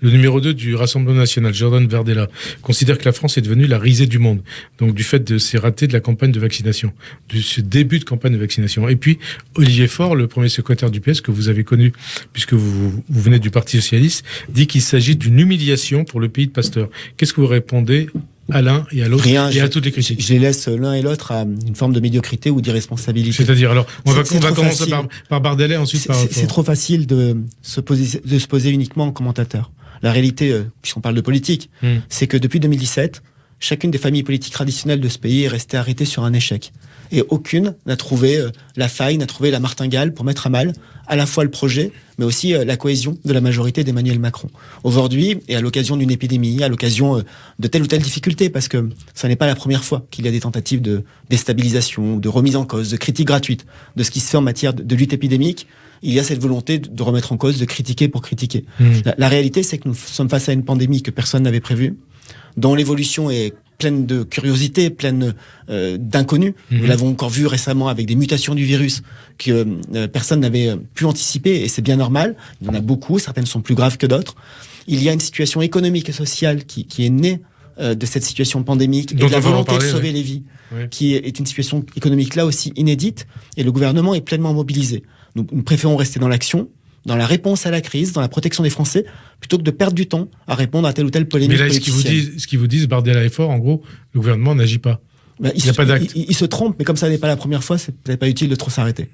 Le numéro 2 du Rassemblement national, Jordan Bardella, considère que la France est devenue la risée du monde. Donc, du fait de ces ratés de la campagne de vaccination, de ce début de campagne de vaccination. Et puis, Olivier Faure, le premier secrétaire du PS, que vous avez connu, puisque vous venez du Parti socialiste, dit qu'il s'agit d'une humiliation pour le pays de Pasteur. Qu'est-ce que vous répondez à l'un et à l'autre et à toutes les critiques? Je les laisse l'un et l'autre à une forme de médiocrité ou d'irresponsabilité. C'est-à-dire, alors, on va commencer par Bardella, ensuite par... C'est trop facile de se poser uniquement en commentateur. La réalité, puisqu'on parle de politique, c'est que depuis 2017, chacune des familles politiques traditionnelles de ce pays est restée arrêtée sur un échec. Et aucune n'a trouvé la faille, n'a trouvé la martingale pour mettre à mal à la fois le projet, mais aussi la cohésion de la majorité d'Emmanuel Macron. Aujourd'hui, et à l'occasion d'une épidémie, à l'occasion de telle ou telle difficulté, parce que ça n'est pas la première fois qu'il y a des tentatives de déstabilisation, de remise en cause, de critiques gratuites de ce qui se fait en matière de lutte épidémique, il y a cette volonté de remettre en cause, de critiquer pour critiquer. La réalité, c'est que nous sommes face à une pandémie que personne n'avait prévue, dont l'évolution est pleine de curiosité, pleine d'inconnus. Nous l'avons encore vu récemment avec des mutations du virus que personne n'avait pu anticiper, et c'est bien normal. Il y en a beaucoup, certaines sont plus graves que d'autres. Il y a une situation économique et sociale qui est née de cette situation pandémique et de la volonté de sauver les vies, qui est une situation économique là aussi inédite, et le gouvernement est pleinement mobilisé. Nous préférons rester dans l'action, dans la réponse à la crise, dans la protection des Français, plutôt que de perdre du temps à répondre à telle ou telle polémique politicienne. Mais là, ce qu'ils vous disent, Bardella et Faure, en gros, le gouvernement n'agit pas. Il se trompe, mais comme ça n'est pas la première fois, c'est peut-être pas utile de trop s'arrêter.